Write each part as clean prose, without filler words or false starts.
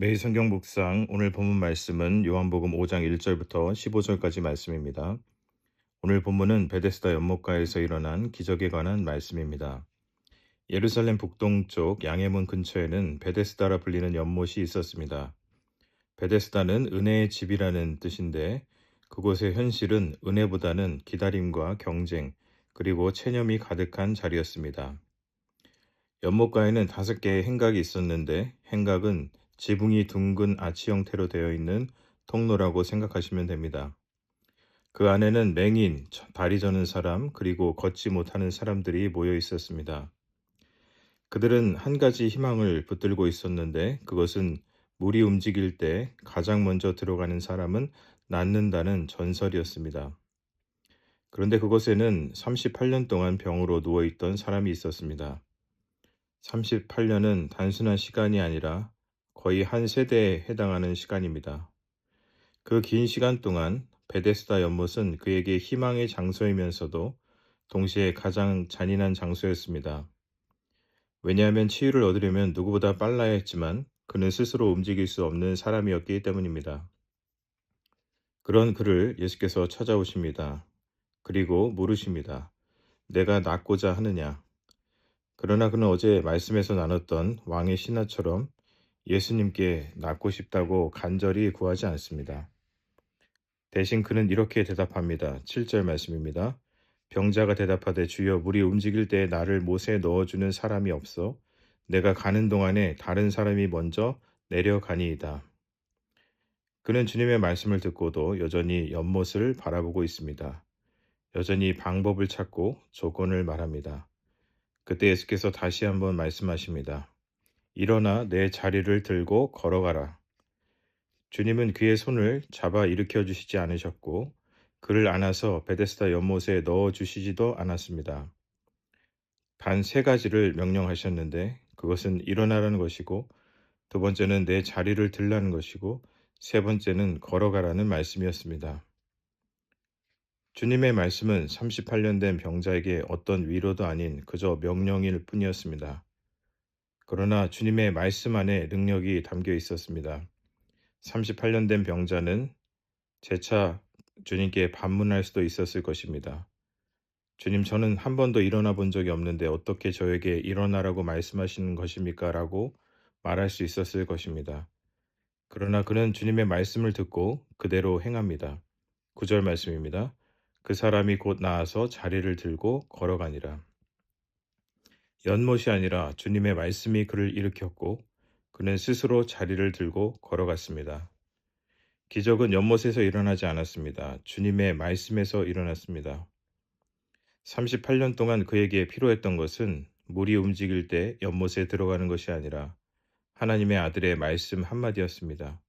매일 성경 묵상 오늘 본문 말씀은 요한복음 5장 1절부터 15절까지 말씀입니다. 오늘 본문은 베데스다 연못가에서 일어난 기적에 관한 말씀입니다. 예루살렘 북동쪽 양해문 근처에는 베데스다라 불리는 연못이 있었습니다. 베데스다는 은혜의 집이라는 뜻인데 그곳의 현실은 은혜보다는 기다림과 경쟁 그리고 체념이 가득한 자리였습니다. 연못가에는 5개의 행각이 있었는데 행각은 지붕이 둥근 아치 형태로 되어 있는 통로라고 생각하시면 됩니다. 그 안에는 맹인, 다리 저는 사람, 그리고 걷지 못하는 사람들이 모여 있었습니다. 그들은 한 가지 희망을 붙들고 있었는데 그것은 물이 움직일 때 가장 먼저 들어가는 사람은 낫는다는 전설이었습니다. 그런데 그곳에는 38년 동안 병으로 누워 있던 사람이 있었습니다. 38년은 단순한 시간이 아니라 거의 한 세대에 해당하는 시간입니다. 그 긴 시간 동안 베데스다 연못은 그에게 희망의 장소이면서도 동시에 가장 잔인한 장소였습니다. 왜냐하면 치유를 얻으려면 누구보다 빨라야 했지만 그는 스스로 움직일 수 없는 사람이었기 때문입니다. 그런 그를 예수께서 찾아오십니다. 그리고 물으십니다. 내가 낫고자 하느냐? 그러나 그는 어제 말씀에서 나눴던 왕의 신하처럼 예수님께 낫고 싶다고 간절히 구하지 않습니다. 대신 그는 이렇게 대답합니다. 7절 말씀입니다. 병자가 대답하되 주여 물이 움직일 때 나를 못에 넣어주는 사람이 없어 내가 가는 동안에 다른 사람이 먼저 내려가니이다. 그는 주님의 말씀을 듣고도 여전히 연못을 바라보고 있습니다. 여전히 방법을 찾고 조건을 말합니다. 그때 예수께서 다시 한번 말씀하십니다. 일어나 내 자리를 들고 걸어가라. 주님은 그의 손을 잡아 일으켜 주시지 않으셨고 그를 안아서 베데스다 연못에 넣어 주시지도 않았습니다. 단 3가지를 명령하셨는데 그것은 일어나라는 것이고 두 번째는 내 자리를 들라는 것이고 세 번째는 걸어가라는 말씀이었습니다. 주님의 말씀은 38년 된 병자에게 어떤 위로도 아닌 그저 명령일 뿐이었습니다. 그러나 주님의 말씀 안에 능력이 담겨 있었습니다. 38년 된 병자는 재차 주님께 반문할 수도 있었을 것입니다. 주님, 저는 한 번도 일어나 본 적이 없는데 어떻게 저에게 일어나라고 말씀하시는 것입니까? 라고 말할 수 있었을 것입니다. 그러나 그는 주님의 말씀을 듣고 그대로 행합니다. 9절 말씀입니다. 그 사람이 곧 나아서 자리를 들고 걸어가니라. 연못이 아니라 주님의 말씀이 그를 일으켰고 그는 스스로 자리를 들고 걸어갔습니다. 기적은 연못에서 일어나지 않았습니다. 주님의 말씀에서 일어났습니다. 38년 동안 그에게 필요했던 것은 물이 움직일 때 연못에 들어가는 것이 아니라 하나님의 아들의 말씀 한마디였습니다.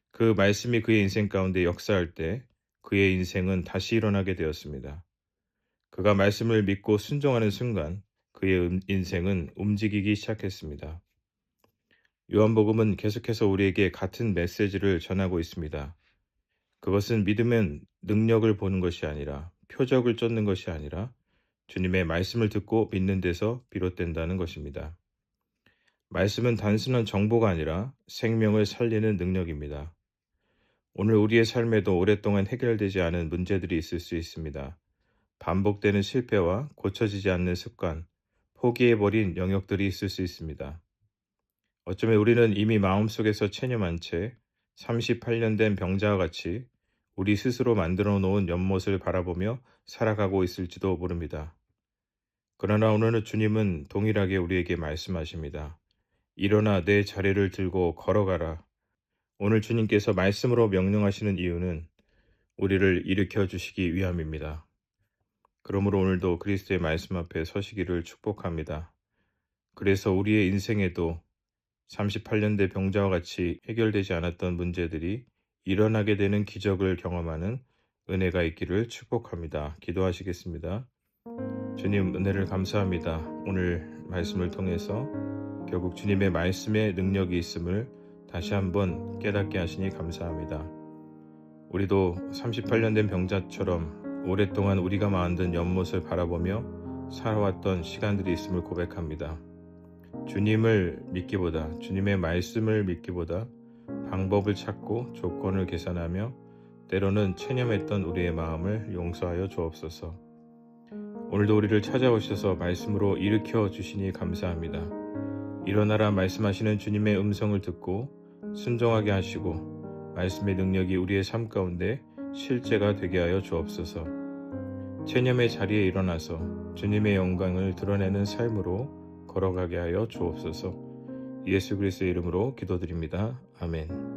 그 말씀이 그의 인생 가운데 역사할 때 그의 인생은 다시 일어나게 되었습니다. 그가 말씀을 믿고 순종하는 순간 그의 인생은 움직이기 시작했습니다. 요한복음은 계속해서 우리에게 같은 메시지를 전하고 있습니다. 그것은 믿음은 능력을 보는 것이 아니라 표적을 쫓는 것이 아니라 주님의 말씀을 듣고 믿는 데서 비롯된다는 것입니다. 말씀은 단순한 정보가 아니라 생명을 살리는 능력입니다. 오늘 우리의 삶에도 오랫동안 해결되지 않은 문제들이 있을 수 있습니다. 반복되는 실패와 고쳐지지 않는 습관, 포기해버린 영역들이 있을 수 있습니다. 어쩌면 우리는 이미 마음속에서 체념한 채 38년 된 병자와 같이 우리 스스로 만들어 놓은 연못을 바라보며 살아가고 있을지도 모릅니다. 그러나 오늘은 주님은 동일하게 우리에게 말씀하십니다. 일어나 내 자리를 들고 걸어가라. 오늘 주님께서 말씀으로 명령하시는 이유는 우리를 일으켜 주시기 위함입니다. 그러므로 오늘도 그리스도의 말씀 앞에 서시기를 축복합니다. 그래서 우리의 인생에도 38년 대 병자와 같이 해결되지 않았던 문제들이 일어나게 되는 기적을 경험하는 은혜가 있기를 축복합니다. 기도하시겠습니다. 주님, 은혜를 감사합니다. 오늘 말씀을 통해서 결국 주님의 말씀에 능력이 있음을 다시 한번 깨닫게 하시니 감사합니다. 우리도 38년 된 병자처럼 오랫동안 우리가 만든 연못을 바라보며 살아왔던 시간들이 있음을 고백합니다. 주님을 믿기보다, 주님의 말씀을 믿기보다 방법을 찾고 조건을 계산하며 때로는 체념했던 우리의 마음을 용서하여 주옵소서. 오늘도 우리를 찾아오셔서 말씀으로 일으켜 주시니 감사합니다. 일어나라 말씀하시는 주님의 음성을 듣고 순종하게 하시고 말씀의 능력이 우리의 삶 가운데 실제가 되게 하여 주옵소서. 체념의 자리에 일어나서 주님의 영광을 드러내는 삶으로 걸어가게 하여 주옵소서. 예수 그리스도의 이름으로 기도드립니다. 아멘.